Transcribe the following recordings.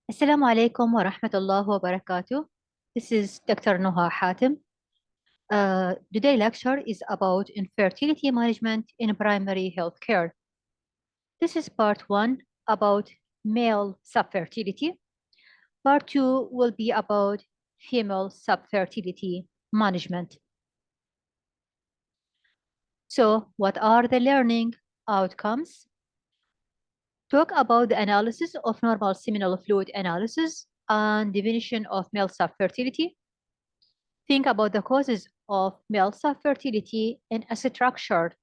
Assalamu alaikum wa rahmatullahi wa barakatuh. This is Dr. Noha Hatem. Today's lecture is about infertility management in primary health care. This is part one about male subfertility. Part two will be about female subfertility management. So what are the learning outcomes? Talk about the analysis of normal seminal fluid analysis and definition of male subfertility. Think about the causes of male subfertility in a structured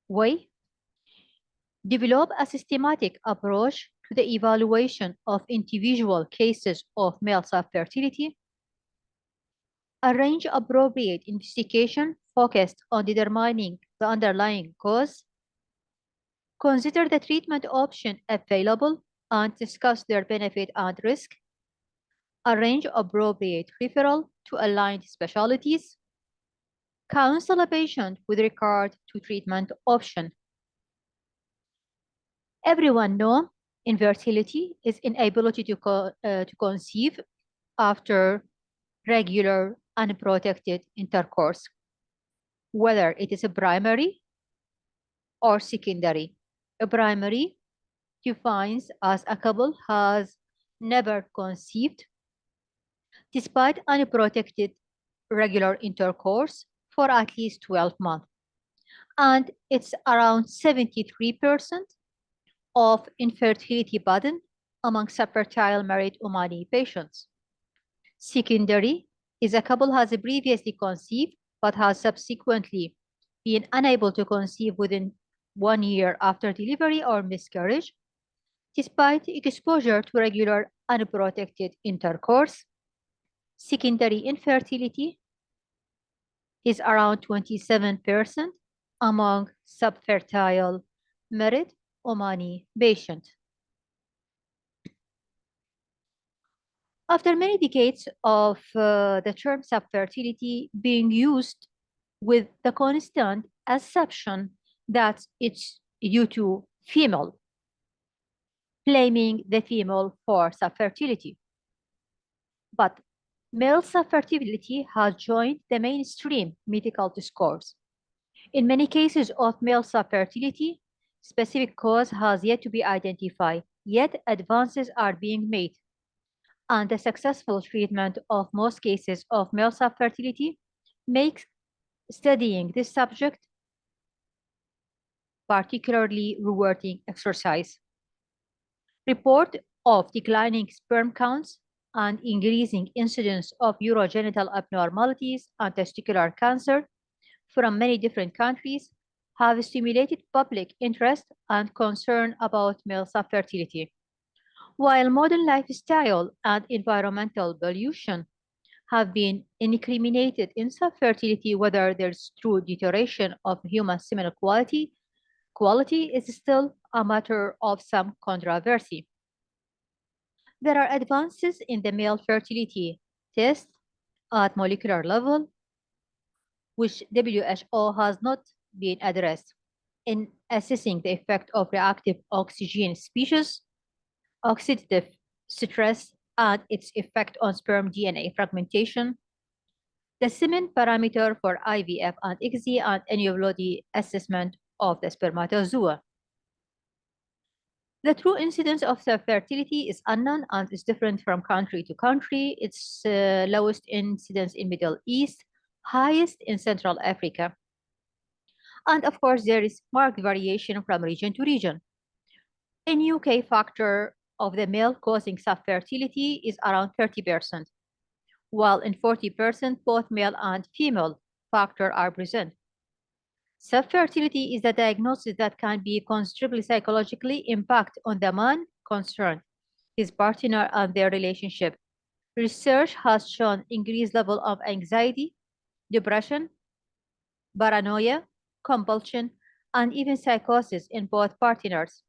way. Develop a systematic approach to the evaluation of individual cases of male subfertility. Arrange appropriate investigation focused on determining the underlying cause. Consider the treatment option available and discuss their benefit and risk. Arrange appropriate referral to aligned specialties. Counsel a patient with regard to treatment option. Everyone knows infertility is inability to conceive after regular unprotected intercourse, whether it is a primary or secondary. A primary defines as a couple has never conceived despite unprotected regular intercourse for at least 12 months. And it's around 73% of infertility burden among subfertile married Omani patients. Secondary is a couple has previously conceived but has subsequently been unable to conceive within 1 year after delivery or miscarriage, despite exposure to regular unprotected intercourse. Secondary infertility is around 27% among subfertile married Omani patients. After many decades of the term subfertility being used with the constant assumption that it's due to female, blaming the female for subfertility. But male subfertility has joined the mainstream medical discourse. In many cases of male subfertility, specific cause has yet to be identified, yet advances are being made. And the successful treatment of most cases of male subfertility makes studying this subject particularly rewarding exercise. Report of declining sperm counts and increasing incidence of urogenital abnormalities and testicular cancer from many different countries have stimulated public interest and concern about male subfertility. While modern lifestyle and environmental pollution have been incriminated in subfertility, whether there's true deterioration of human seminal quality is still a matter of some controversy. There are advances in the male fertility test at molecular level, which WHO has not been addressed in assessing the effect of reactive oxygen species, oxidative stress, and its effect on sperm DNA fragmentation, the semen parameter for IVF and ICSI, and aneuploidy assessment of the spermatozoa. The true incidence of subfertility is unknown and is different from country to country. Its lowest incidence in Middle East, highest in Central Africa. And of course, there is marked variation from region to region. In UK, factor of the male causing subfertility is around 30%, while in 40%, both male and female factor are present. Subfertility is a diagnosis that can be considerably psychologically impact on the man concerned, his partner, and their relationship. Research has shown increased level of anxiety, depression, paranoia, compulsion, and even psychosis in both partners.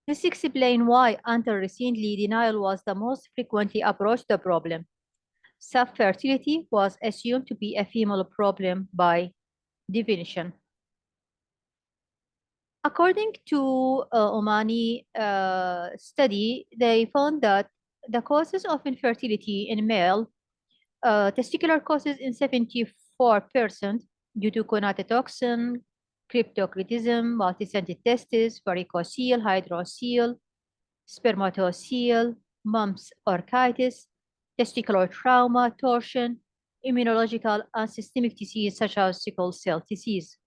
This explains why, until recently, denial was the most frequently approached the problem. Subfertility was assumed to be a female problem by definition. According to Omani study, they found that the causes of infertility in male, testicular causes in 74% due to gonatotoxin, cryptocratism, multicentric testis, varicocele, hydrocele, spermatocele, mumps, orchitis, testicular trauma, torsion, immunological and systemic disease such as sickle cell disease.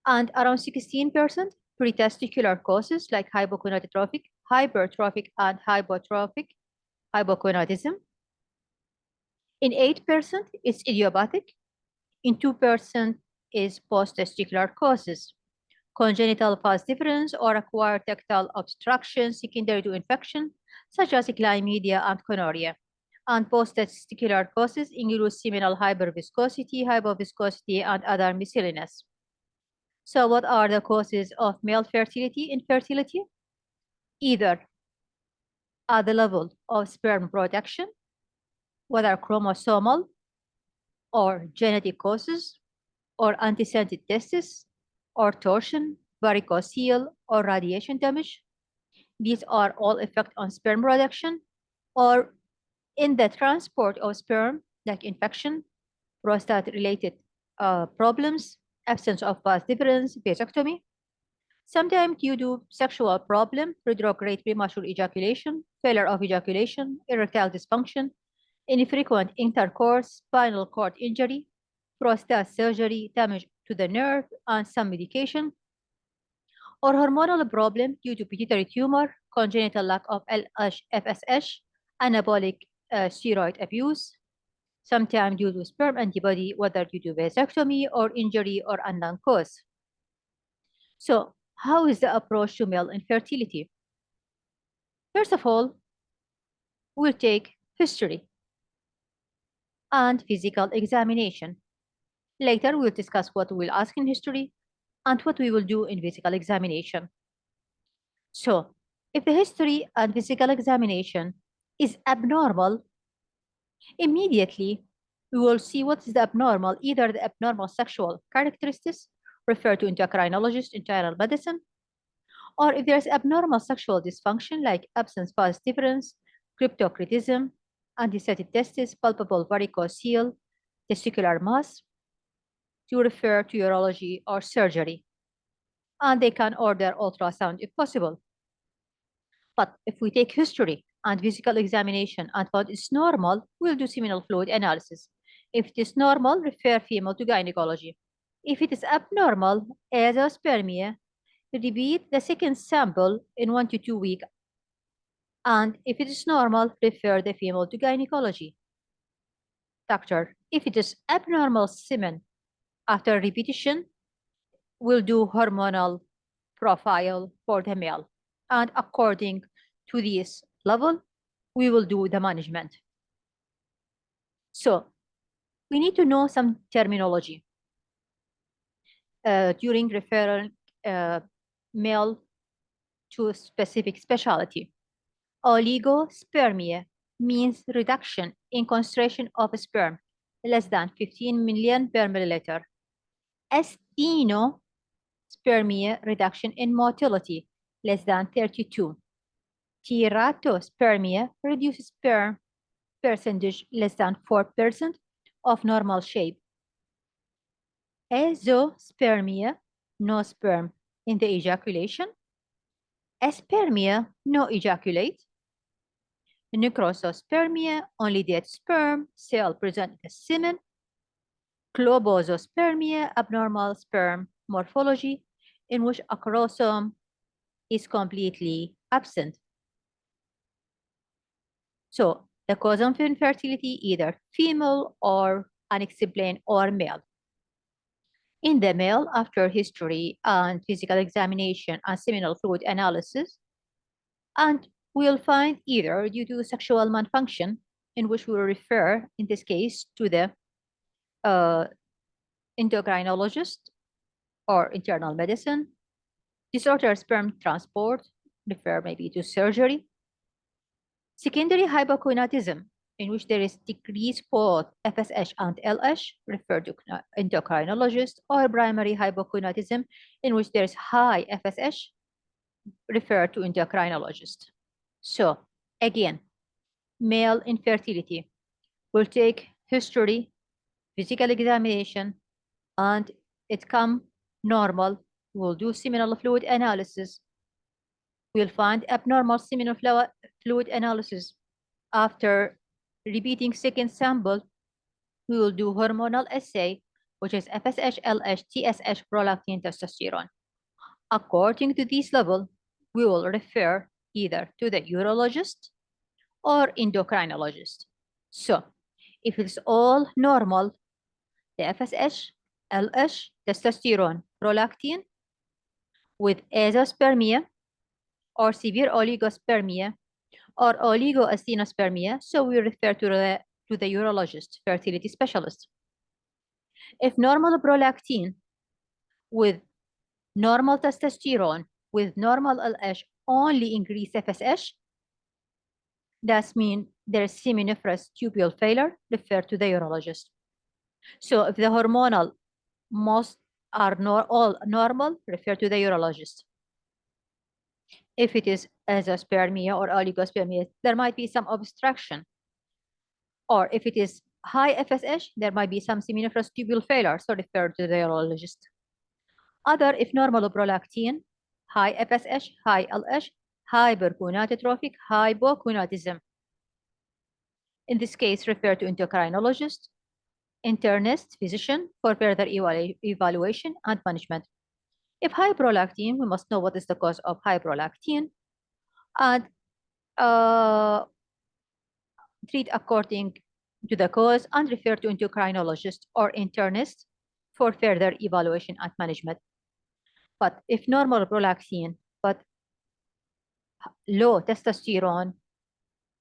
And around 16% pretesticular causes like hypogonadotrophic, hypertrophic, and hypogonadism. In 8%, it's idiopathic. In 2% is post-testicular causes, congenital vas difference or acquired tactile obstruction secondary to infection, such as chlamydia and gonorrhea. And post-testicular causes include seminal hyperviscosity, hypoviscosity, and other miscellaneous. So what are the causes of male infertility? Either at the level of sperm production, whether chromosomal or genetic causes, or anticentric testis, or torsion, varicocele, or radiation damage. These are all effect on sperm production, or in the transport of sperm, like infection, prostate-related problems, absence of vas difference, vasectomy. Sometimes due to sexual problem, retrograde premature ejaculation, failure of ejaculation, erectile dysfunction, infrequent intercourse, spinal cord injury, prostate surgery, damage to the nerve, and some medication, or hormonal problem due to pituitary tumor, congenital lack of LH, FSH, anabolic steroid abuse, sometimes due to sperm antibody, whether due to vasectomy or injury or unknown cause. So, how is the approach to male infertility? First of all, we'll take history and physical examination. Later, we'll discuss what we'll ask in history and what we will do in physical examination. So, if the history and physical examination is abnormal, immediately we will see what is the abnormal, either the abnormal sexual characteristics, referred to endocrinologist, internal medicine, or if there's abnormal sexual dysfunction like absence vas difference, cryptocratism, anticentric testis, palpable varicocele, testicular mass, to refer to urology or surgery. And they can order ultrasound if possible. But if we take history and physical examination and found it's normal, we'll do seminal fluid analysis. If it is normal, refer female to gynecology. If it is abnormal, azoospermia, repeat the second sample in 1 to 2 weeks. And if it is normal, refer the female to gynecology. Doctor, if it is abnormal semen after repetition, we'll do hormonal profile for the male. And according to this level, we will do the management. So we need to know some terminology during referral male to a specific specialty. Oligospermia means reduction in concentration of sperm less than 15 million per milliliter. Asthenospermia, reduction in motility less than 32. Teratospermia, reduces sperm percentage less than 4% of normal shape. Azoospermia, no sperm in the ejaculation. Aspermia, no ejaculate. Necrosospermia, only dead sperm, cell present as semen. Globosospermia, abnormal sperm morphology in which a chromosome is completely absent. So the cause of infertility, either female or unexplained or male. In the male, after history and physical examination and seminal fluid analysis, and we'll find either due to sexual malfunction, in which we will refer, in this case, to the endocrinologist or internal medicine, disordered sperm transport, refer maybe to surgery. Secondary hypogonadism, in which there is decreased both FSH and LH, refer to endocrinologist, or primary hypogonadism, in which there is high FSH, refer to endocrinologist. So Again, male infertility will take history, physical examination, and it come normal. We'll do seminal fluid analysis. We'll find abnormal seminal fluid analysis. After repeating second sample, we will do hormonal assay, which is FSH, LH, TSH, prolactin, testosterone. According to this level, we will refer either to the urologist or endocrinologist. So if it's all normal, the FSH, LH, testosterone, prolactin with azoospermia or severe oligospermia or oligoastenospermia, so we refer to the urologist, fertility specialist. If normal prolactin with normal testosterone with normal LH only increase FSH, that means there's seminiferous tubule failure, refer to the urologist. So if the hormonal most are all normal, refer to the urologist. If it is azoospermia or oligospermia, there might be some obstruction. Or if it is high FSH, there might be some seminiferous tubule failure, so refer to the urologist. Other, if normal prolactin, high FSH, high LH, hypergonadotrophic hypogonadism. In this case, refer to endocrinologist, internist, physician for further evaluation and management. If high prolactin, we must know what is the cause of high prolactin and treat according to the cause and refer to endocrinologist or internist for further evaluation and management. But if normal prolactin, but low testosterone,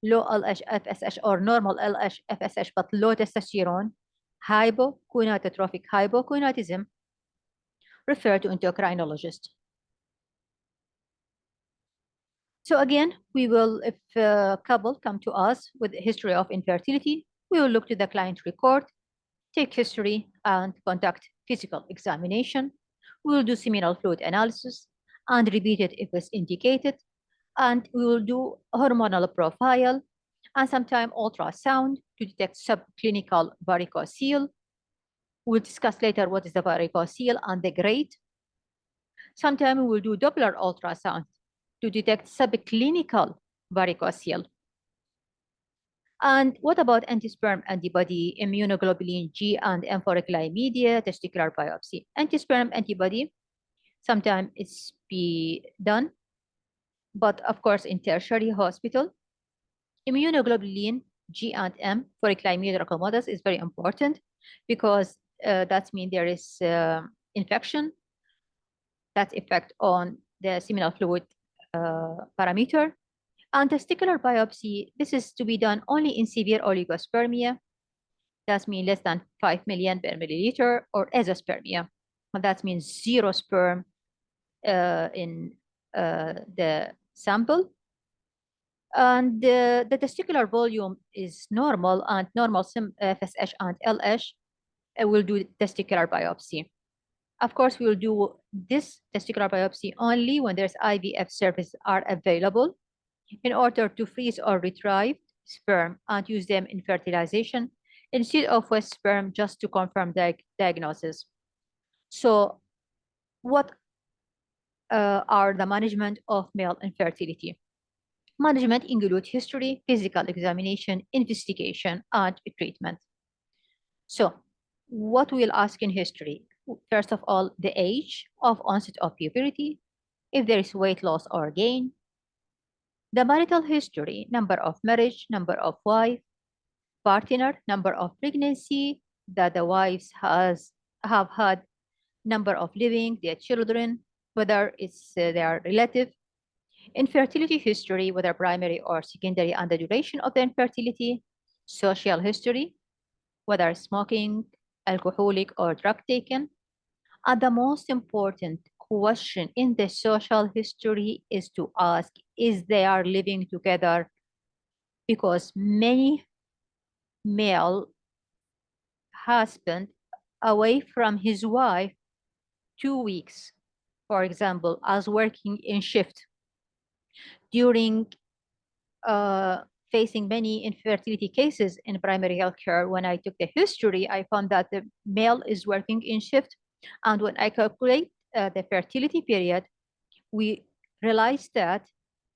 low LH, FSH, or normal LH, FSH, but low testosterone, hypogonadotrophic hypogonadism, refer to endocrinologist. So again, we will, if a couple come to us with a history of infertility, we will look to the client record, take history, and conduct physical examination. We will do seminal fluid analysis and repeat it if it's indicated. And we will do hormonal profile and sometimes ultrasound to detect subclinical varicocele. We'll discuss later what is the varicocele and the grade. Sometimes we will do Doppler ultrasound to detect subclinical varicocele. And what about anti-sperm antibody, immunoglobulin G and M for chlamydia, testicular biopsy? Anti-sperm antibody, sometimes it's be done, but of course in tertiary hospital. Immunoglobulin G and M for chlamydia trachomatis is very important because that means there is infection that effect on the seminal fluid parameter. And testicular biopsy, this is to be done only in severe oligospermia. That means less than 5 million per milliliter, or azoospermia. And that means zero sperm in the sample. And the testicular volume is normal, and normal FSH and LH will do testicular biopsy. Of course, we will do this testicular biopsy only when there's IVF services are available in order to freeze or retrieve sperm and use them in fertilization instead of with sperm just to confirm diagnosis. So what are the management of male infertility? Management include history, physical examination, investigation, and treatment. So what we'll ask in history? First of all, the age of onset of puberty, if there is weight loss or gain, the marital history, number of marriage, number of wife, partner, number of pregnancy that the wives have had, number of living, their children, whether it's their relative, infertility history, whether primary or secondary, and the duration of the infertility, social history, whether smoking, alcoholic, or drug taken. And the most important question in the social history is to ask, is they are living together? Because many male husband away from his wife 2 weeks, for example, as working in shift during facing many infertility cases in primary health care. When I took the history, I found that the male is working in shift. And when I calculate the fertility period, we realized that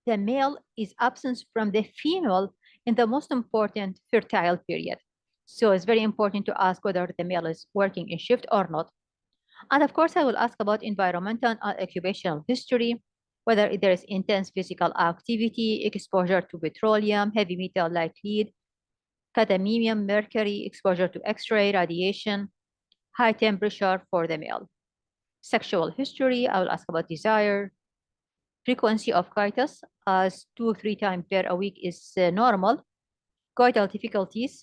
the male is absent from the female in the most important fertile period. So it's very important to ask whether the male is working in shift or not. And of course, I will ask about environmental and occupational history, whether there is intense physical activity, exposure to petroleum, heavy metal like lead, cadmium, mercury, exposure to X-ray, radiation, high temperature for the male. Sexual history, I will ask about desire, frequency of coitus, as 2-3 times per a week is normal, coital difficulties,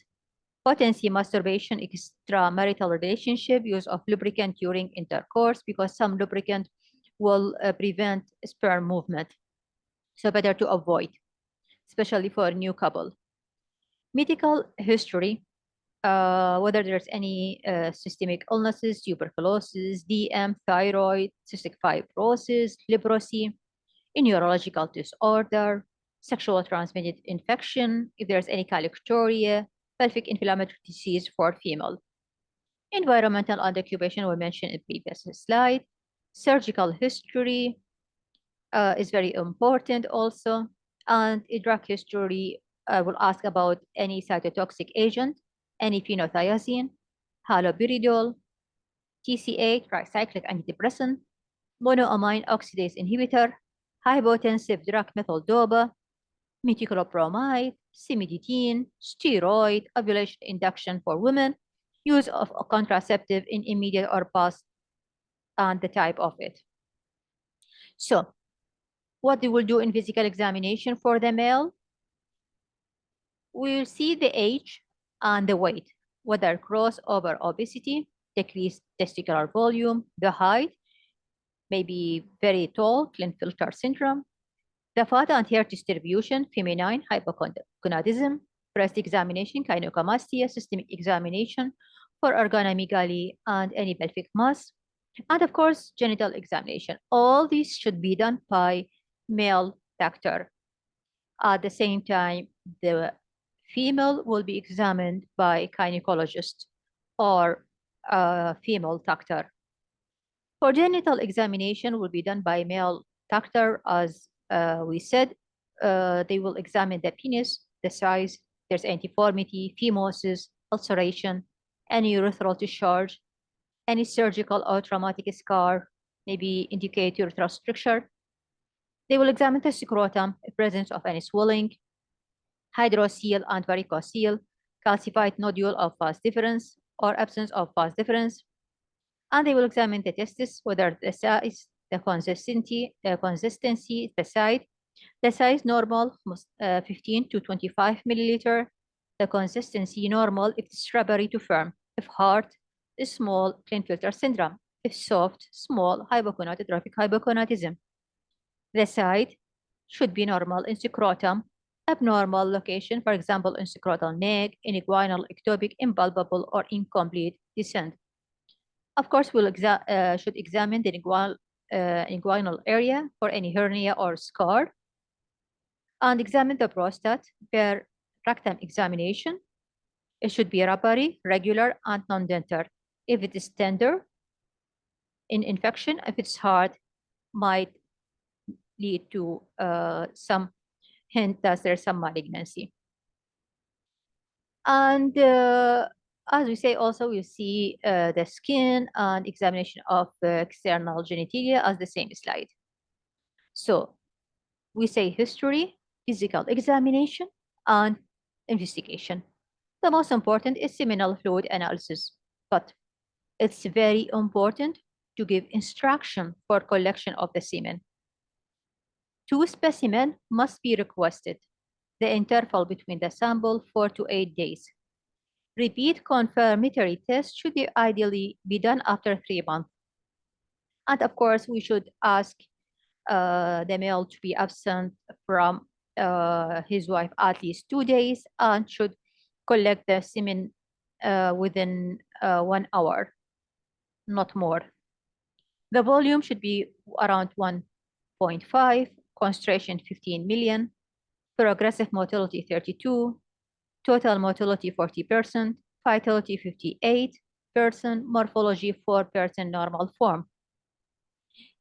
potency, masturbation, extramarital relationship, use of lubricant during intercourse, because some lubricant will prevent sperm movement. So better to avoid, especially for a new couple. Medical history, whether there's any systemic illnesses, tuberculosis, DM, thyroid, cystic fibrosis, leprosy, a neurological disorder, sexual transmitted infection, if there's any calicturia, pelvic inflammatory disease for female. Environmental and occupation we mentioned in previous slide. Surgical history is very important also. And in drug history, I will ask about any cytotoxic agent, any phenothiazine, haloperidol, TCA, tricyclic antidepressant, monoamine oxidase inhibitor, hypotensive drug methyldopa, metoclopramide, simiditine, steroid, ovulation induction for women, use of a contraceptive in immediate or post, and the type of it. So what they will do in physical examination for the male, we will see the age and the weight, whether crossover obesity, decreased testicular volume, the height, maybe very tall, Klinefelter syndrome, the fat and hair distribution, feminine hypogonadism, breast examination, gynecomastia, systemic examination for organomegaly and any pelvic mass, and of course, genital examination. All these should be done by male doctor. At the same time, the female will be examined by gynecologist or a female doctor. For genital examination will be done by male doctor, as we said. They will examine the penis, the size, there's any deformity, phimosis, ulceration, any urethral discharge, any surgical or traumatic scar, maybe indicate urethral stricture. They will examine the scrotum, presence of any swelling, hydrocele and varicocele, calcified nodule of vas differens or absence of vas differens. And they will examine the testis, whether the size, the consistency, the size normal, 15 to 25 milliliter, the consistency normal if it's rubbery to firm, if hard, is small, Klinefelter syndrome, if soft, small, hypogonadotrophic hypogonadism. The site should be normal in scrotum, abnormal location, for example, in scrotal neck, inguinal, ectopic, impalpable, or incomplete descent. Of course, we'll should examine the inguinal area for any hernia or scar, and examine the prostate per rectum examination. It should be rubbery, regular, and non-dental. If it is tender, in infection, if it's hard, might lead to some hint that there's some malignancy. And as we say, also we see the skin and examination of external genitalia as the same slide. So we say history, physical examination, and investigation. The most important is seminal fluid analysis, but it's very important to give instruction for collection of the semen. 2 specimens must be requested. The interval between the sample 4 to 8 days. Repeat confirmatory tests should ideally be done after 3 months. And of course, we should ask the male to be absent from his wife at least 2 days and should collect the semen within 1 hour, not more. The volume should be around 1.5, concentration 15 million. progressive motility 32, total motility 40%, vitality 58%, morphology 4% normal form.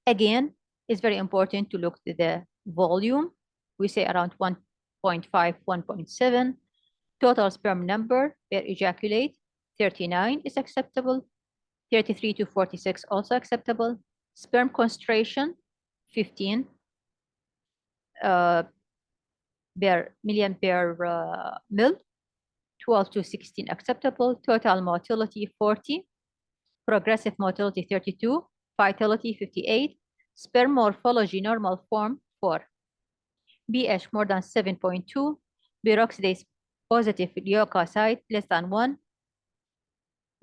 Again, it's very important to look at the volume. We say around 1.5, 1.7. Total sperm number per ejaculate, 39 is acceptable. 33 to 46 also acceptable. Sperm concentration, 15 per million per mil. 12 to 16 acceptable. Total motility, 40. Progressive motility, 32. Vitality, 58. Sperm morphology, normal form, 4. pH more than 7.2. Peroxidase positive leukocyte less than 1.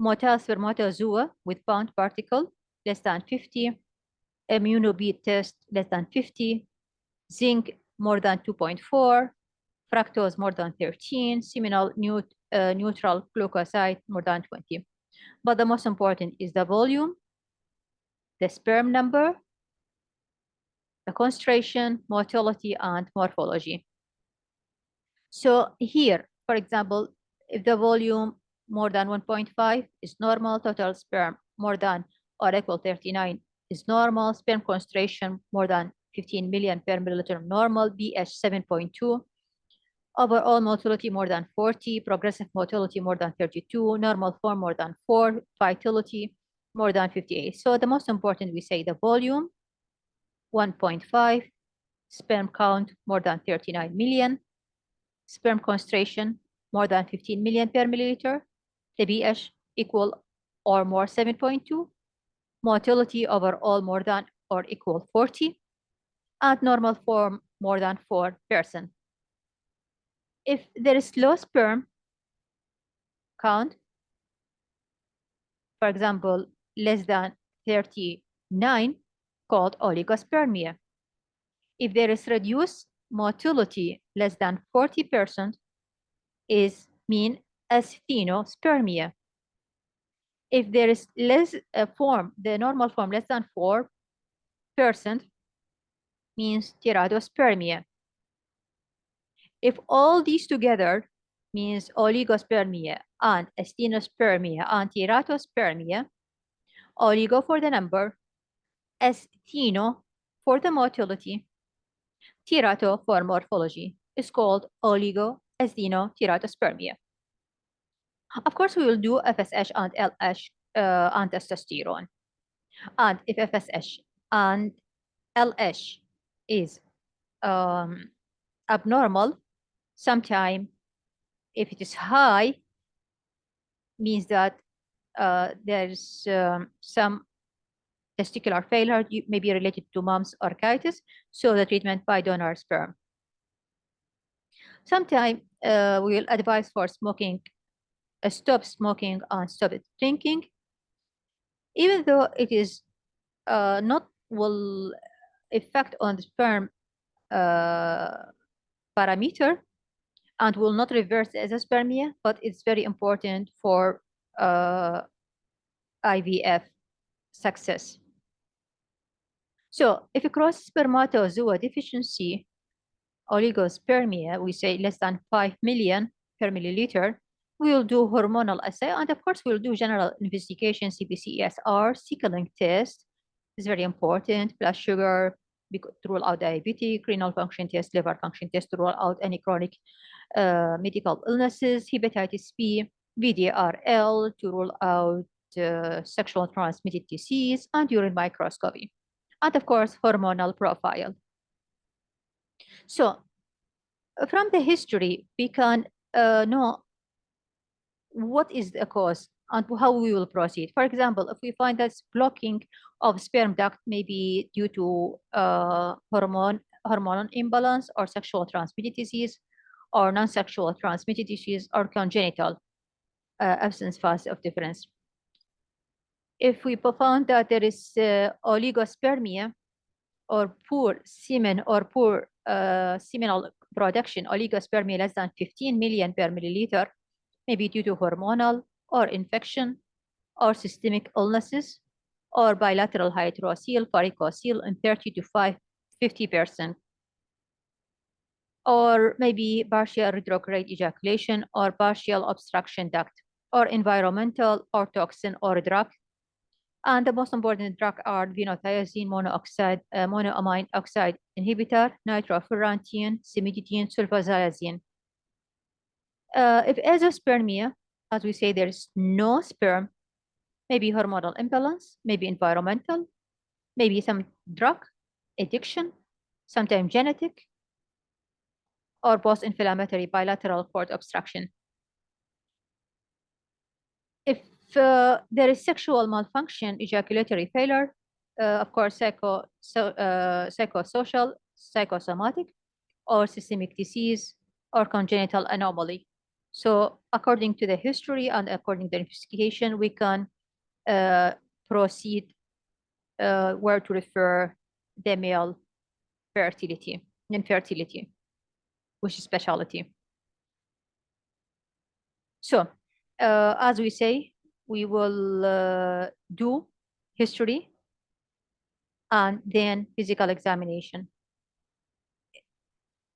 Motile spermatozoa with bound particle less than 50. Immunobead test less than 50. Zinc more than 2.4. Fructose more than 13. Seminal neutral glucoside more than 20. But the most important is the volume, the sperm number, the concentration, motility, and morphology. So here, for example, if the volume more than 1.5 is normal, total sperm more than or equal 39 is normal, sperm concentration more than 15 million per milliliter normal, pH 7.2, overall motility more than 40, progressive motility more than 32, normal form more than 4, vitality more than 58. So the most important, we say the volume, 1.5, sperm count more than 39 million, sperm concentration more than 15 million per milliliter, the pH equal or more 7.2, motility overall more than or equal 40, and normal form more than 4%. If there is low sperm count, for example, less than 39, called oligospermia. If there is reduced motility less than 40%, is mean asthenospermia. If there is less form, the normal form less than 4%, means teratospermia. If all these together means oligospermia and asthenospermia and teratospermia, oligo for the number, astheno for the motility, terato for morphology, is called oligoasthenoteratospermia. Of course, we will do FSH and LH and testosterone. And if FSH and LH is abnormal, sometime if it is high, means that there's some testicular failure may be related to mumps or orchitis, so the treatment by donor sperm. Sometimes we will advise for smoking, stop smoking and stop drinking, even though it is not will affect on the sperm parameter and will not reverse the azoospermia, but it's very important for IVF success. So if a cross spermatozoa deficiency, oligospermia, we say less than 5 million per milliliter, we will do hormonal assay, and of course we'll do general investigation, CBC-ESR, sickling test is very important, blood sugar to rule out diabetic, renal function test, liver function test to rule out any chronic medical illnesses, hepatitis B, VDRL to rule out sexual transmitted disease, and urine microscopy. And of course, hormonal profile. So from the history, we can know what is the cause and how we will proceed. For example, if we find that blocking of sperm duct may be due to hormone imbalance or sexual transmitted disease or non-sexual transmitted disease or congenital absence phase of difference. If we found that there is oligospermia or poor semen or poor seminal production, oligospermia less than 15 million per milliliter, maybe due to hormonal or infection or systemic illnesses or bilateral hydrocele, varicocele in 30 to 50%. or maybe partial retrograde ejaculation or partial obstruction duct, or environmental or toxin or drug. And the most important drug are phenothiazine monoxide, monoamine oxide inhibitor, nitrofurantoin, simiditine, sulfasalazine. If azoospermia, as we say, there is no sperm, maybe hormonal imbalance, maybe environmental, maybe some drug, addiction, sometimes genetic, or post-inflammatory bilateral cord obstruction. If there is sexual malfunction, ejaculatory failure, of course, psychosocial, psychosomatic, or systemic disease, or congenital anomaly. So according to the history and according to the investigation, we can proceed where to refer the male fertility, infertility, which is specialty. So as we say, we will do history and then physical examination.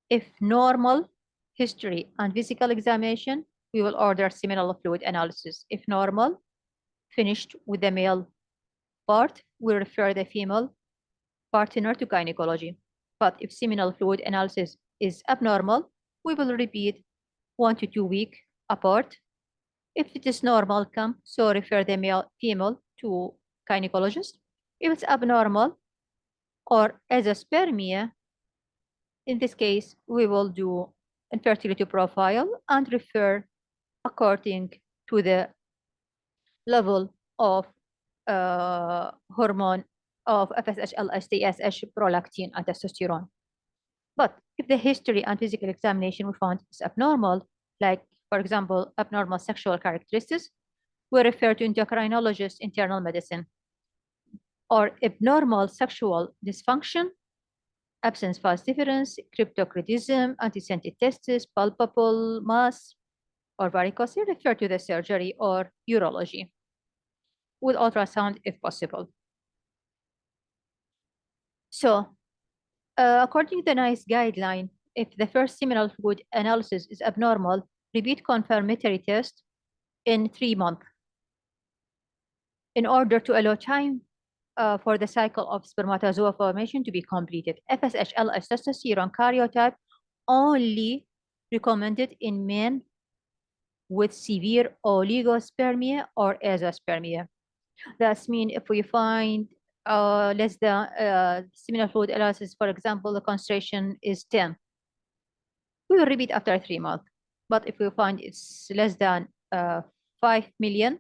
If normal history and physical examination, we will order seminal fluid analysis. If normal, finished with the male part, we refer the female partner to gynecology. But if seminal fluid analysis is abnormal, we will repeat 1 to 2 weeks apart. If it is normal, so refer the female to gynecologist. If it's abnormal or azoospermia, in this case, we will do infertility profile and refer according to the level of hormone of FSH, LH, TSH, prolactin, and testosterone. But if the history and physical examination we found is abnormal, like, for example, abnormal sexual characteristics, we refer to endocrinologist, internal medicine. Or abnormal sexual dysfunction, absence phase difference, cryptorchidism, anticentric testis, palpable mass, or varicose, refer to the surgery or urology with ultrasound if possible. So according to the NICE guideline, if the first seminal fluid analysis is abnormal, repeat confirmatory test in 3 months in order to allow time for the cycle of spermatozoa formation to be completed. FSH, LH, testosterone karyotype only recommended in men with severe oligospermia or azoospermia. That means if we find less than seminal fluid analysis, for example, the concentration is 10, we will repeat after 3 months. But if we find it's less than 5 million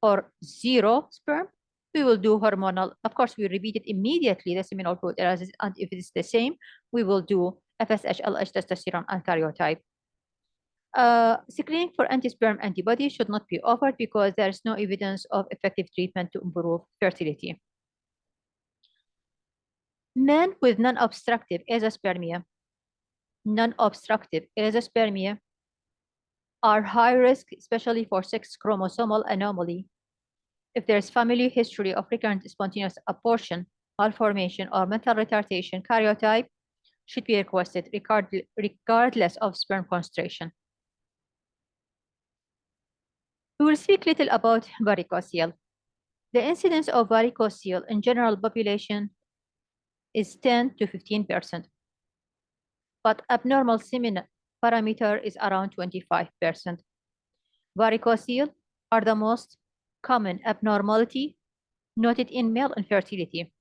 or 0 sperm, we will do hormonal. Of course, we repeat it immediately, the seminal fluid analysis, and if it's the same, we will do FSH, LH, testosterone, and karyotype. Screening for anti-sperm antibodies should not be offered because there is no evidence of effective treatment to improve fertility. Men with non-obstructive azoospermia are high risk, especially for sex chromosomal anomaly. If there's family history of recurrent spontaneous abortion, malformation, or mental retardation, karyotype should be requested regardless of sperm concentration. We will speak little about varicocele. The incidence of varicocele in general population is 10 to 15%, but abnormal semen parameter is around 25%. Varicocele are the most common abnormality noted in male infertility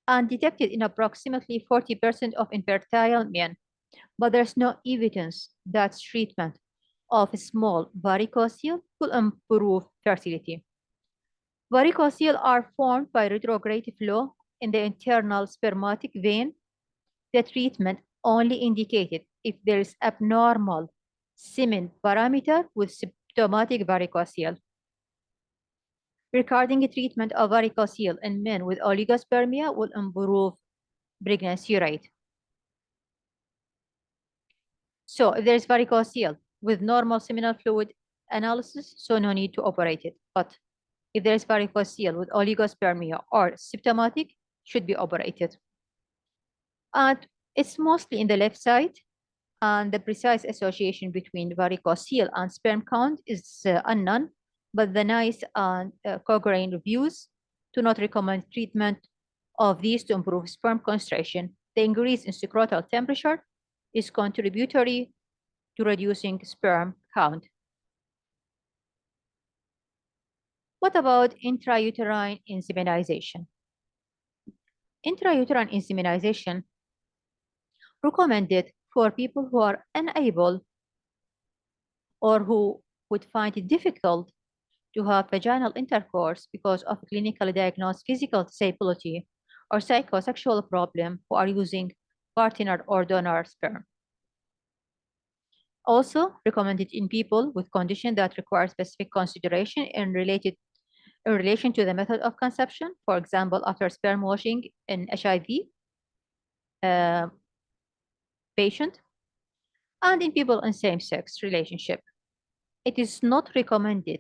and detected in approximately 40% of infertile men, but there's no evidence that treatment of small varicocele will improve fertility. Varicocele are formed by retrograde flow in the internal spermatic vein. The treatment only indicated if there is abnormal semen parameter with symptomatic varicocele. Regarding treatment of varicocele in men with oligospermia will improve pregnancy rate. So if there is varicocele with normal seminal fluid analysis, so no need to operate it. But if there is varicocele with oligospermia or symptomatic, should be operated. And It's mostly in the left side, and the precise association between varicocele and sperm count is unknown, but the NICE and Cochrane reviews do not recommend treatment of these to improve sperm concentration. The increase in scrotal temperature is contributory to reducing sperm count. What about intrauterine insemination? Intrauterine insemination recommended for people who are unable or who would find it difficult to have vaginal intercourse because of clinically diagnosed physical disability or psychosexual problem who are using partner or donor sperm. Also recommended in people with condition that require specific consideration in relation to the method of conception, for example, after sperm washing in HIV patient, and in people in same-sex relationship. It is not recommended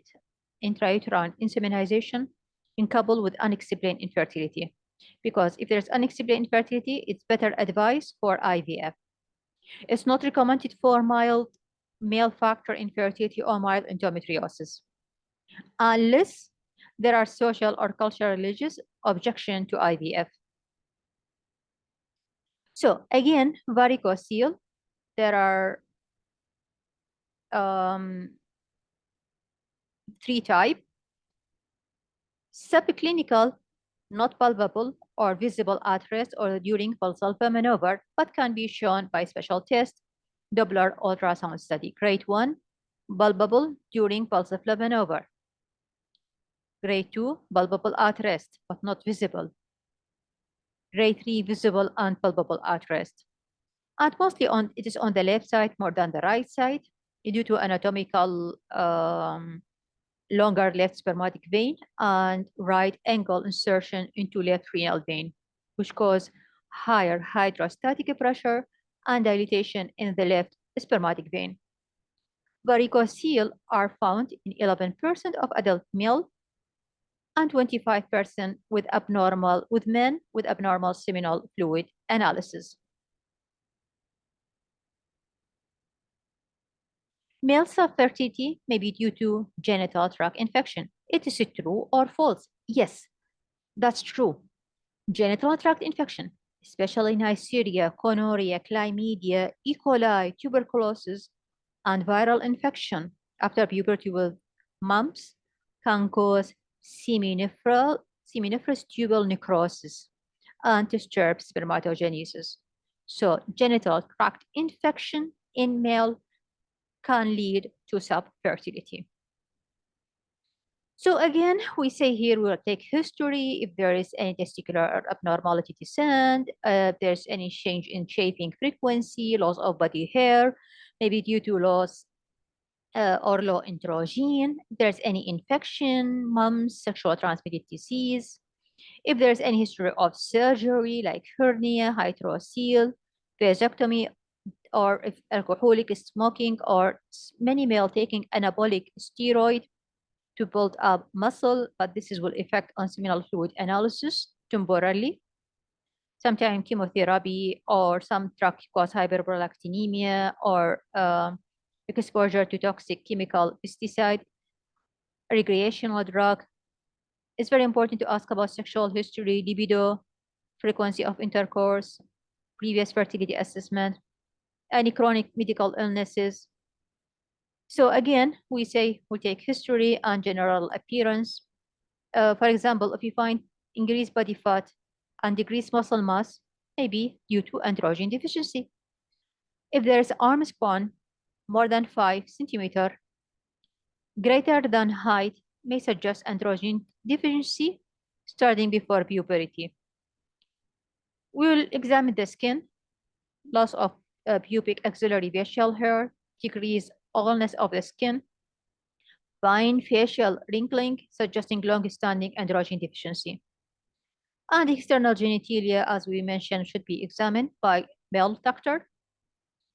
intrauterine insemination in couple with unexplained infertility, because if there's unexplained infertility, it's better advice for IVF. It's not recommended for mild male factor infertility or mild endometriosis, unless there are social or cultural religious objection to IVF. So again, varicocele, there are three types: subclinical, not palpable or visible at rest or during pulsal maneuver, but can be shown by special test, Doppler ultrasound study. Grade 1, palpable during pulsal maneuver. Grade 2, palpable at rest, but not visible. Grade 3, visible and palpable at rest. And mostly it is on the left side more than the right side due to anatomical longer left spermatic vein and right angle insertion into left renal vein, which cause higher hydrostatic pressure and dilatation in the left spermatic vein. Varicocele are found in 11% of adult male and 25% with men with abnormal seminal fluid analysis. Male subfertility may be due to genital tract infection. It is true or false? Yes, that's true. Genital tract infection, especially Neisseria, gonorrhea, chlamydia, E. coli, tuberculosis, and viral infection after puberty with mumps can cause seminiferous tubal necrosis and disturb spermatogenesis. So genital tract infection in male can lead to subfertility. So again, we say here we'll take history if there is any testicular abnormality descent, if there's any change in shaping frequency, loss of body hair, maybe due to loss or low androgen, if there's any infection, mumps, sexual transmitted disease, if there's any history of surgery like hernia, hydrocele, vasectomy, or if alcoholic smoking or many male taking anabolic steroid to build up muscle, but this will affect on seminal fluid analysis temporarily. Sometimes chemotherapy or some drug cause hyperprolactinemia or exposure to toxic chemical pesticide, recreational drug. It's very important to ask about sexual history, libido, frequency of intercourse, previous fertility assessment, any chronic medical illnesses. So again, we say we take history and general appearance. For example, if you find increased body fat and decreased muscle mass, maybe due to androgen deficiency. If there's arm span more than 5 centimeter, greater than height, may suggest androgen deficiency starting before puberty. We will examine the skin, loss of pubic axillary facial hair, decreased allness of the skin, fine facial wrinkling, suggesting long-standing androgen deficiency. And external genitalia, as we mentioned, should be examined by male doctor.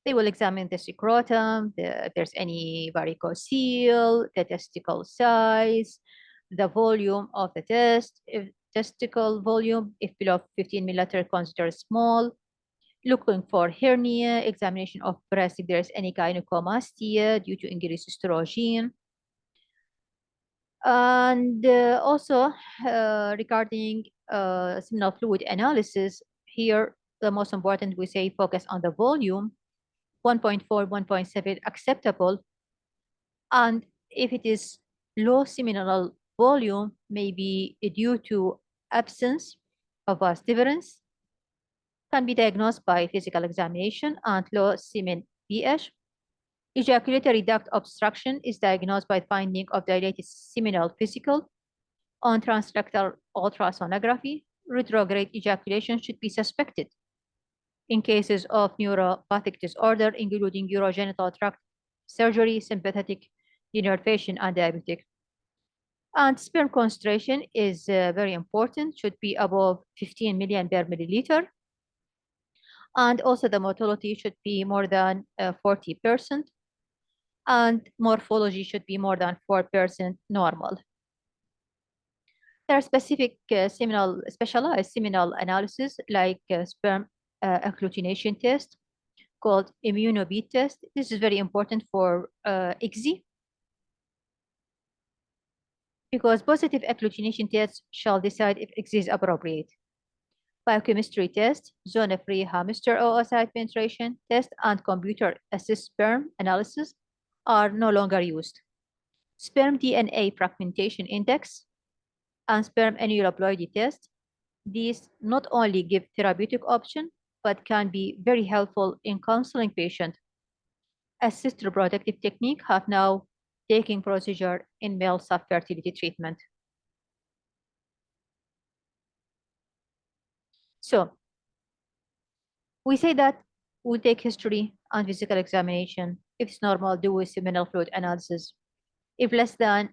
They will examine the scrotum, if there's any varicocele, the testicle size, the volume of the testicle volume, if below 15 milliliter, considered small, looking for hernia, examination of breast if there is any gynecomastia due to increased estrogen. And also regarding seminal fluid analysis, here the most important we say focus on the volume, 1.4, 1.7 acceptable. And if it is low seminal volume, maybe due to absence of vas difference, can be diagnosed by physical examination and low semen pH. Ejaculatory duct obstruction is diagnosed by finding of dilated seminal vesicle on transrectal ultrasonography. Retrograde ejaculation should be suspected. In cases of neuropathic disorder, including urogenital tract surgery, sympathetic denervation, and diabetic. And sperm concentration is very important, should be above 15 million per milliliter. And also the motility should be more than 40%. And morphology should be more than 4% normal. There are specific specialized seminal analysis like sperm agglutination test called immunobead test. This is very important for ICSI because positive agglutination tests shall decide if ICSI is appropriate. Biochemistry test, zone-free hamster oocyte penetration test, and computer-assisted sperm analysis are no longer used. Sperm DNA fragmentation index and sperm aneuploidy test, these not only give therapeutic option, but can be very helpful in counseling patients. Assisted reproductive technique have now taken procedure in male subfertility treatment. So we say that we'll take history and physical examination. If it's normal, do a seminal fluid analysis. If less than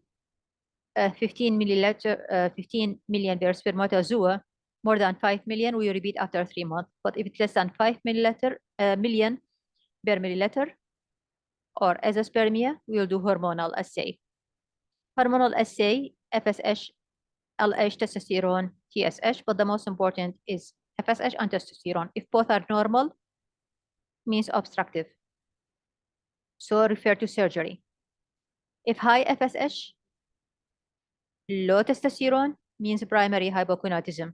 15 million per spermatozoa, more than 5 million, we repeat after 3 months. But if it's less than 5 million per milliliter or azoospermia, we will do hormonal assay. Hormonal assay, FSH, LH, testosterone, TSH, but the most important is FSH and testosterone. If both are normal, means obstructive. So refer to surgery. If high FSH, low testosterone, means primary hypogonadism,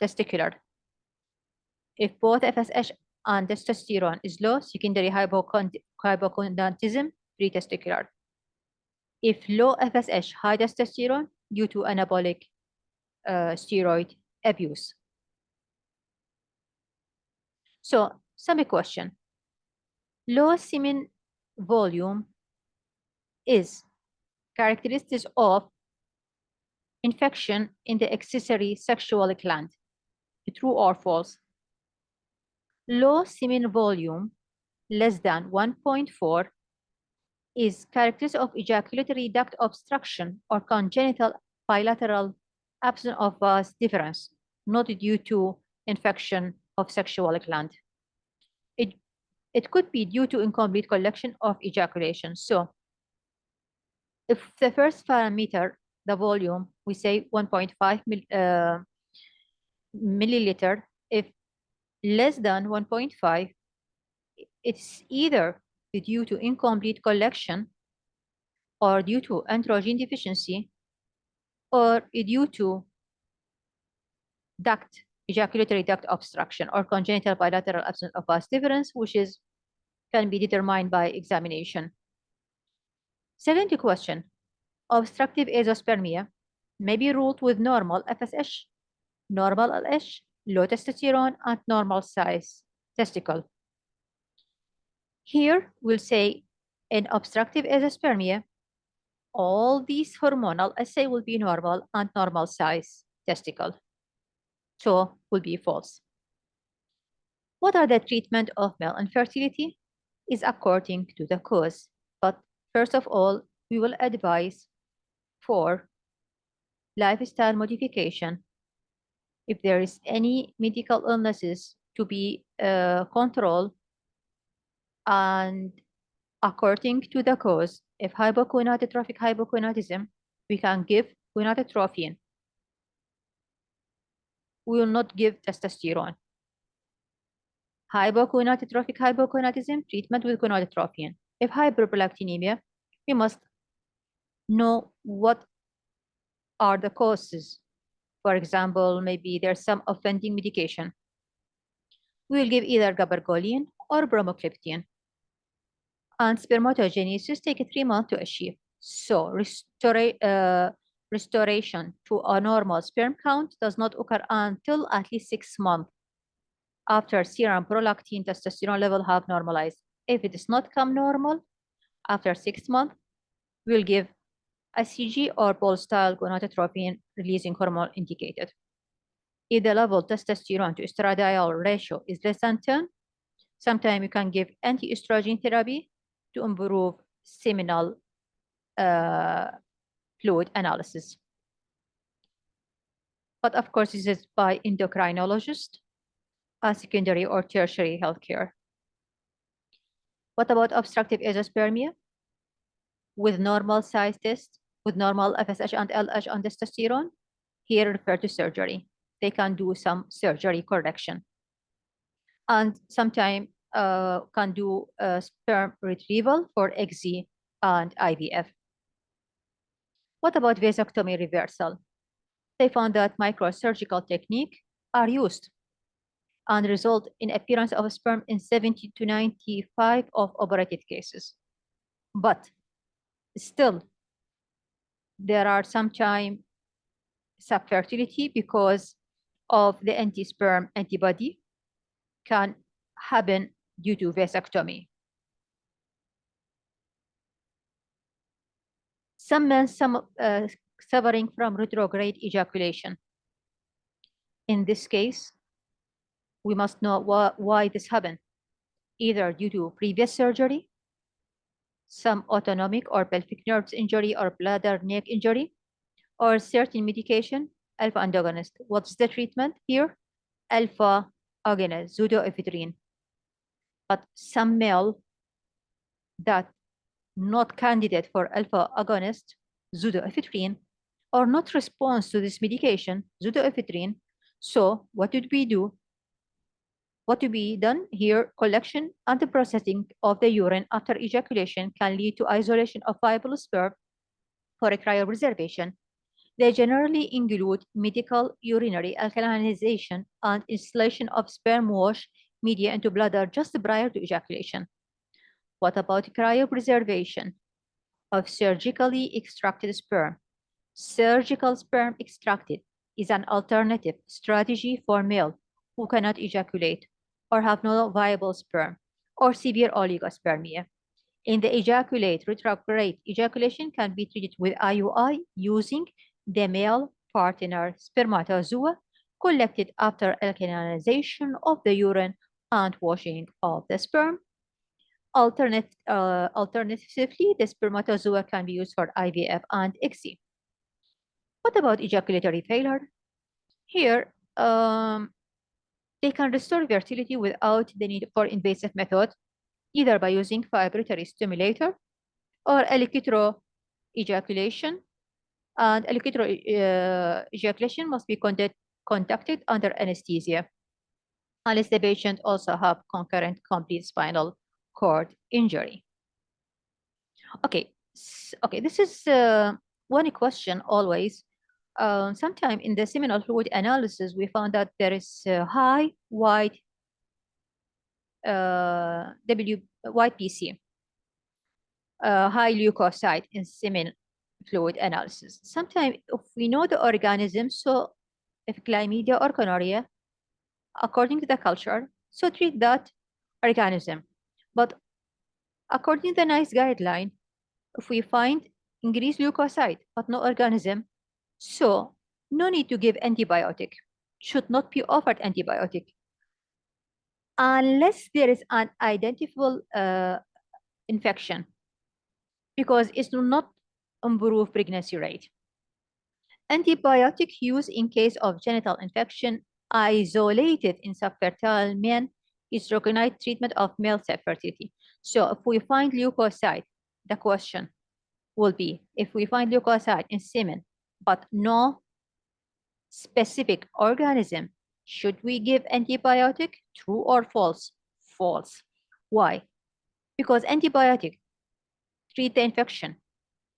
testicular. If both FSH and testosterone is low, secondary hypogonadism, pretesticular. If low FSH, high testosterone, due to anabolic steroid abuse. So, some question. Low semen volume is characteristics of infection in the accessory sexual gland. True or false? Low semen volume, less than 1.4, is characteristic of ejaculatory duct obstruction or congenital bilateral absence of vas difference, not due to infection of sexual gland. It could be due to incomplete collection of ejaculation. So if the first parameter, the volume, we say 1.5 milliliter, if less than 1.5, it's either due to incomplete collection or due to androgen deficiency or due to ejaculatory duct obstruction or congenital bilateral absence of vas difference, which can be determined by examination. Second question, obstructive azoospermia may be ruled with normal FSH, normal LH, low testosterone, and normal size testicle. Here we'll say in obstructive azoospermia, all these hormonal assay will be normal and normal size testicle. So will be false. What are the treatment of male infertility? Is according to the cause. But first of all, we will advise for lifestyle modification. If there is any medical illnesses to be controlled, and according to the cause, if hypogonadotrophic hypogonadism, we can give gonadotrophin. We will not give testosterone. Hypogonadotrophic hypogonadism, treatment with gonadotropin. If hyperprolactinemia, we must know what are the causes. For example, maybe there's some offending medication. We will give either gabapentin or bromocriptine. And spermatogenesis take 3 months to achieve. So restoration to a normal sperm count does not occur until at least 6 months after serum prolactin testosterone level have normalized. If it does not come normal after 6 months, we'll give ICG or Pol-style gonadotropin releasing hormone indicated. If the level testosterone to estradiol ratio is less than 10, sometimes you can give anti-estrogen therapy to improve seminal fluid analysis. But of course, this is by endocrinologist, secondary or tertiary healthcare. What about obstructive azoospermia? With normal size test, with normal FSH and LH and testosterone, here refer to surgery. They can do some surgery correction. And sometimes can do sperm retrieval for XZ and IVF. What about vasectomy reversal? They found that microsurgical techniques are used and result in appearance of sperm in 70 to 95 of operative cases. But still, there are sometimes subfertility because of the anti-sperm antibody can happen due to vasectomy. Some men suffering from retrograde ejaculation. In this case, we must know why this happened, either due to previous surgery, some autonomic or pelvic nerves injury or bladder neck injury, or certain medication, alpha antagonist. What's the treatment here? Alpha agonist, pseudoephedrine. But some male that not candidate for alpha agonist, pseudoephedrine, or not response to this medication, pseudoephedrine. So what did we do? What to be done here? Collection and the processing of the urine after ejaculation can lead to isolation of viable sperm for a cryopreservation. They generally include medical urinary alkalinization and installation of sperm wash media into bladder just prior to ejaculation. What about cryopreservation of surgically extracted sperm? Surgical sperm extracted is an alternative strategy for male who cannot ejaculate or have no viable sperm or severe oligospermia. In the ejaculate, retrograde ejaculation can be treated with IUI using the male partner spermatozoa collected after alkalinization of the urine and washing of the sperm. Alternatively, the spermatozoa can be used for IVF and ICSI. What about ejaculatory failure? Here, they can restore fertility without the need for invasive method, either by using vibratory stimulator or electroejaculation. And ejaculation must be conducted under anesthesia, unless the patient also have concurrent complete spinal cord injury. Okay, this is one question always. Sometime in the seminal fluid analysis, we found that there is high white PC, high leukocyte in seminal fluid analysis. Sometimes if we know the organism, so if chlamydia or gonorrhea, according to the culture, so treat that organism. But according to the NICE guideline, if we find increased leukocyte but no organism, so no need to give antibiotic, should not be offered antibiotic unless there is an identifiable infection, because it will not improve pregnancy rate. Antibiotic use in case of genital infection isolated in subfertile men is recognized treatment of male subfertility. So if we find leukocyte, the question will be, if we find leukocyte in semen, but no specific organism, should we give antibiotic? True or false? false. Why? Because antibiotic treat the infection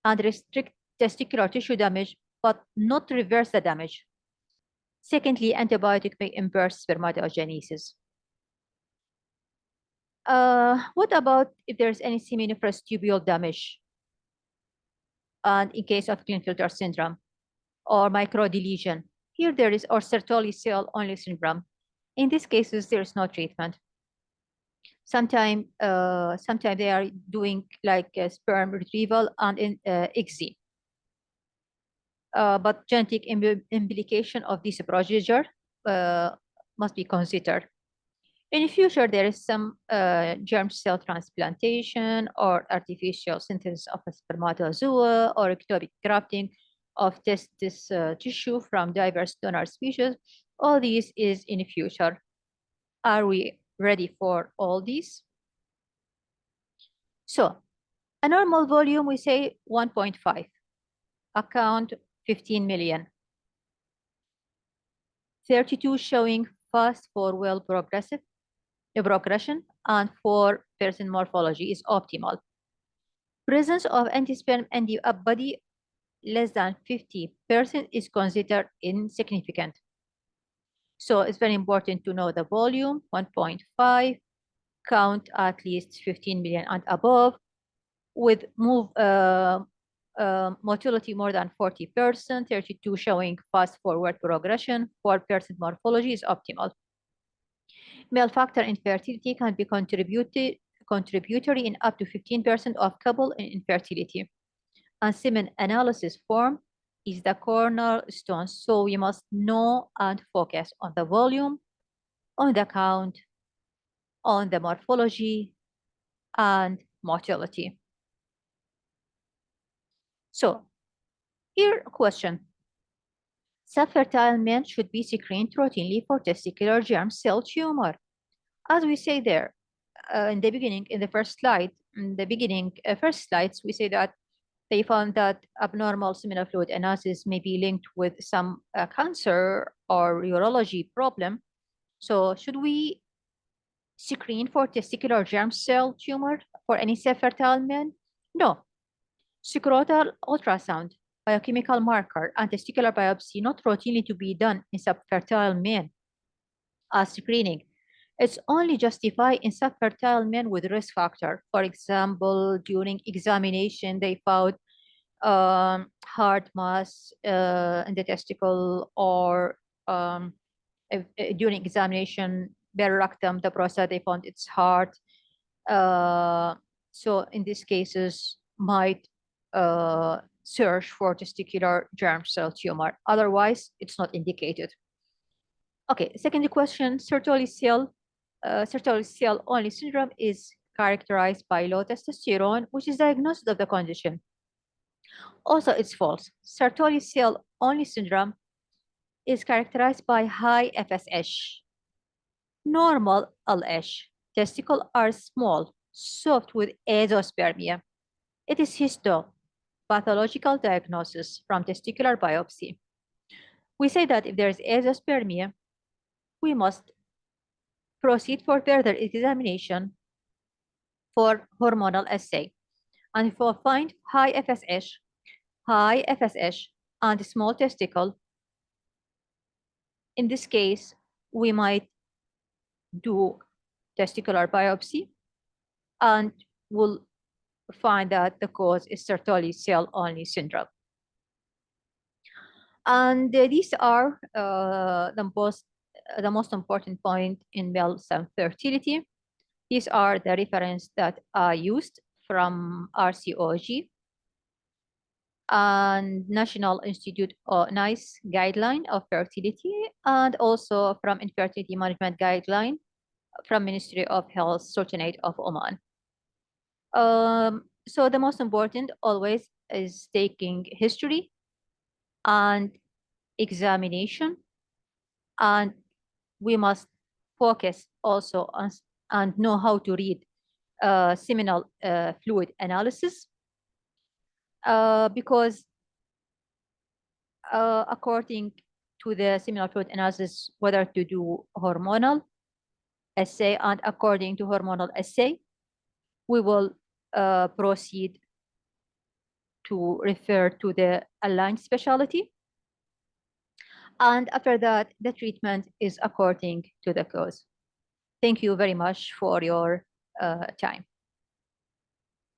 and restrict testicular tissue damage, but not reverse the damage. Secondly, antibiotic may impair spermatogenesis. What about if there's any seminiferous tubule damage? And in case of Klinefelter syndrome or microdeletion, here there is, or Sertoli cell only syndrome. In these cases, there is no treatment. Sometimes they are doing like sperm retrieval and in ICSI. But genetic implication of this procedure must be considered. In the future, there is some germ cell transplantation or artificial synthesis of a spermatozoa or ectopic grafting of testis tissue from diverse donor species. All these is in the future. Are we ready for all these? So a normal volume, we say 1.5, account 15 million. 32 showing fast for well progression, and 4% morphology is optimal. Presence of anti-sperm antibody less than 50% is considered insignificant. So it's very important to know the volume, 1.5, count at least 15 million and above, with motility more than 40%, 32 showing fast forward progression, 4% morphology is optimal. Male factor infertility can be contributory in up to 15% of couple in infertility. And semen analysis form is the cornerstone. So we must know and focus on the volume, on the count, on the morphology, and motility. So here a question. Subfertile men should be screened routinely for testicular germ cell tumor. As we say there in the beginning, in the first slide, first slides, we say that they found that abnormal seminal fluid analysis may be linked with some cancer or urology problem. So should we screen for testicular germ cell tumor for any subfertile men? No. Scrotal ultrasound, biochemical marker, and testicular biopsy not routinely to be done in subfertile men as screening. It's only justified in subfertile men with risk factor. For example, during examination, they found hard mass in the testicle, or during examination, bare rectum, the prostate, they found it's hard. So in these cases, might search for testicular germ cell tumor. Otherwise, it's not indicated. Okay, second question, Sertoli cell only syndrome is characterized by low testosterone, which is diagnosis of the condition. Also, it's false. Sertoli cell only syndrome is characterized by high FSH, normal LH. Testicles are small, soft with azoospermia. It is histopathological diagnosis from testicular biopsy. We say that if there is azoospermia, we must proceed for further examination for hormonal assay. And if we find high FSH and small testicle, in this case, we might do testicular biopsy and will find that the cause is Sertoli cell only syndrome. And these are the most important point in male subfertility. These are the reference that are used from RCOG and National Institute of NICE guideline of fertility, and also from infertility management guideline from Ministry of Health Sultanate of Oman. So the most important always is taking history and examination, and we must focus also on and know how to read seminal fluid analysis, because according to the seminal fluid analysis, whether to do hormonal assay, and according to hormonal assay, we will proceed to refer to the aligned specialty. And after that, the treatment is according to the cause. Thank you very much for your time.